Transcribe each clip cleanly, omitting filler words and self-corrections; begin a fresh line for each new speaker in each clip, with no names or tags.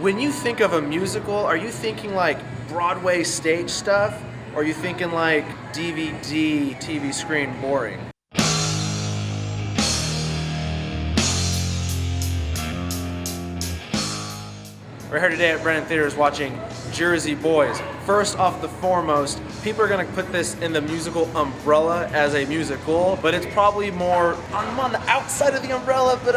When you think of a musical, are you thinking like Broadway stage stuff? Or are you thinking like DVD, TV screen boring? We're here today at Brennan Theaters watching Jersey Boys. First off the foremost, people are gonna put this in the musical umbrella as a musical, but it's probably more, I'm on the outside of the umbrella, but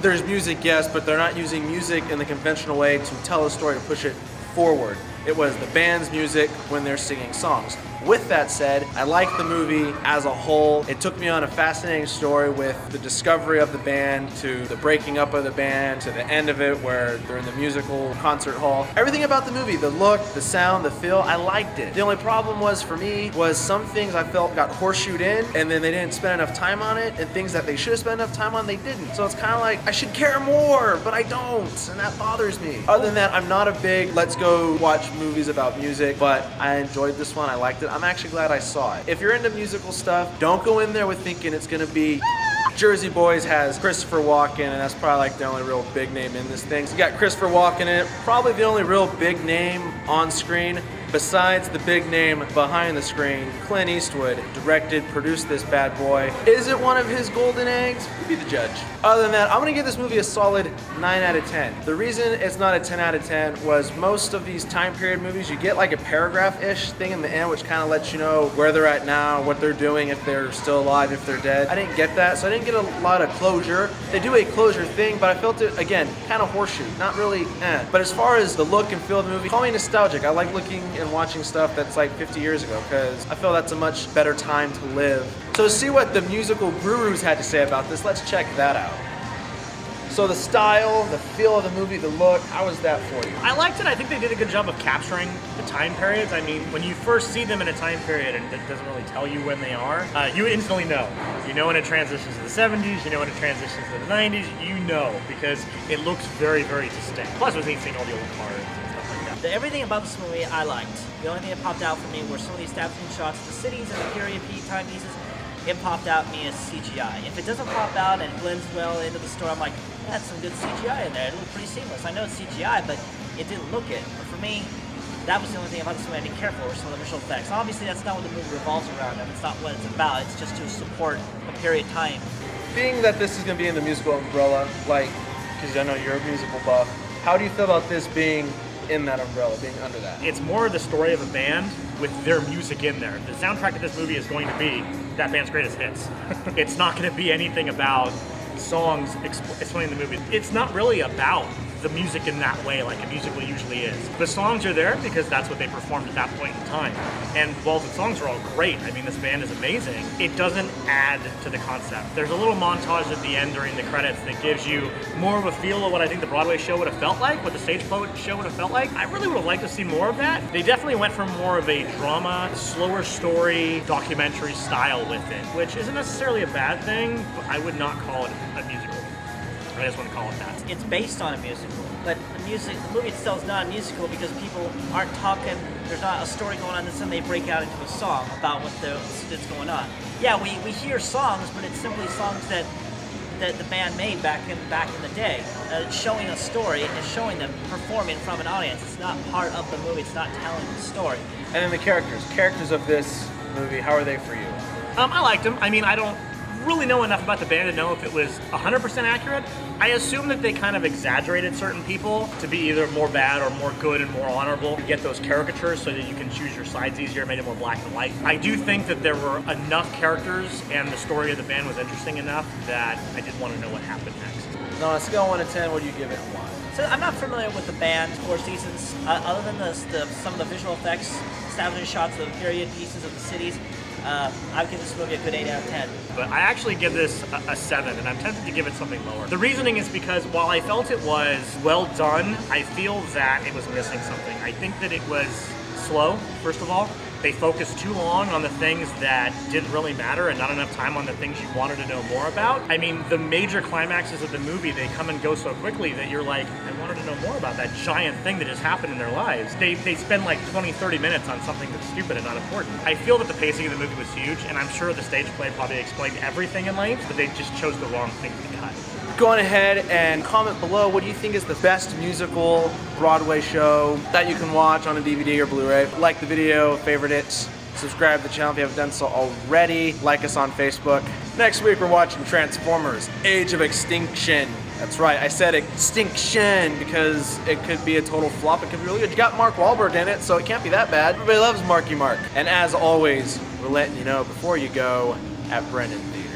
there's music, yes, but they're not using music in the conventional way to tell a story, to push it forward. It was the band's music when they're singing songs. With that said, I like the movie as a whole. It took me on a fascinating story with the discovery of the band, to the breaking up of the band, to the end of it where they're in the musical concert hall. Everything about the movie, the look, the sound, the feel, I liked it. The only problem was for me was some things I felt got horseshoed in and then they didn't spend enough time on it, and things that they should have spent enough time on, they didn't. So it's kind of like, I should care more, but I don't, and that bothers me. Other than that, I'm not a big let's go watch movies about music, but I enjoyed this one, I liked it. I'm actually glad I saw it. If you're into musical stuff, don't go in there with thinking it's gonna be Jersey Boys has Christopher Walken, and that's probably like the only real big name in this thing. So you got Christopher Walken in it, probably the only real big name on screen. Besides the big name behind the screen, Clint Eastwood directed, produced this bad boy. Is it one of his golden eggs? You be the judge. Other than that, I'm gonna give this movie a solid 9 out of 10. The reason it's not a 10 out of 10 was most of these time period movies, you get like a paragraph-ish thing in the end, which kind of lets you know where they're at now, what they're doing, if they're still alive, if they're dead. I didn't get that, so I didn't get a lot of closure. They do a closure thing, but I felt it, again, kind of horseshoe, not really But as far as the look and feel of the movie, call me nostalgic. I like looking and watching stuff that's like 50 years ago, because I feel that's a much better time to live. So to see what the musical gurus had to say about this, let's check that out. So the style, the feel of the movie, the look, how was that for you?
I liked it. I think they did a good job of capturing the time periods. I mean, when you first see them in a time period and it doesn't really tell you when they are, you instantly know. You know when it transitions to the 70s, you know when it transitions to the 90s, you know, because it looks very, very distinct. Plus, it was neat seeing all the old cars and stuff like that.
Everything about this movie I liked. The only thing that popped out for me were some of the establishing shots of the cities and the period timepieces. It popped out me as CGI. If it doesn't pop out and blends well into the story, I'm like, that's some good CGI in there. It looked pretty seamless. I know it's CGI, but it didn't look it. But for me, that was the only thing about this movie I didn't care for, were some of the visual effects. Obviously, that's not what the movie revolves around, and it's not what it's about. It's just to support a period time.
Being that this is going to be in the musical umbrella, like, because I know you're a musical buff, how do you feel about this being in that umbrella, being under that?
It's more the story of a band with their music in there. The soundtrack of this movie is going to be that band's greatest hits. It's not going to be anything about songs explaining the movie. It's not really about the music in that way like a musical usually is. The songs are there because that's what they performed at that point in time. And while the songs are all great, I mean, this band is amazing, it doesn't add to the concept. There's a little montage at the end during the credits that gives you more of a feel of what I think the Broadway show would have felt like, what the stage show would have felt like. I really would have liked to see more of that. They definitely went for more of a drama, slower story, documentary style with it, which isn't necessarily a bad thing, but I would not call it a musical. I just want to call it that.
It's based on a musical, but the movie itself is not a musical because people aren't talking, there's not a story going on, and then they break out into a song about what's going on. Yeah, we hear songs, but it's simply songs that the band made back in the day, showing a story and showing them performing in front of an audience. It's not part of the movie, it's not telling the story.
And then the characters of this movie, how are they for you?
I liked them. I mean, I don't really know enough about the band to know if it was 100% accurate. I assume that they kind of exaggerated certain people to be either more bad or more good and more honorable, to get those caricatures so that you can choose your sides easier, made it more black and white. I do think that there were enough characters and the story of the band was interesting enough that I did want to know what happened next.
No, on a scale of 1 to 10, what do you give it and why?
So I'm not familiar with the band Four Seasons, other than some of the visual effects, establishing shots of the period pieces of the cities. I would give this movie a good 8 out of 10.
But I actually give this a 7, and I'm tempted to give it something lower. The reasoning is because while I felt it was well done, I feel that it was missing something. I think that it was slow, first of all. They focused too long on the things that didn't really matter and not enough time on the things you wanted to know more about. I mean, the major climaxes of the movie, they come and go so quickly that you're like, I wanted to know more about that giant thing that just happened in their lives. They spend like 20, 30 minutes on something that's stupid and not important. I feel that the pacing of the movie was huge, and I'm sure the stage play probably explained everything in length, but they just chose the wrong thing to cut.
go on ahead and comment below what do you think is the best musical Broadway show that you can watch on a DVD or Blu-ray. Like the video, favorite it, subscribe to the channel if you haven't done so already, like us on Facebook. Next week we're watching Transformers: Age of Extinction. That's right, I said extinction because it could be a total flop. It could be really good. You got Mark Wahlberg in it, so it can't be that bad. Everybody loves Marky Mark. And as always, we're letting you know before you go at Brennan Theater.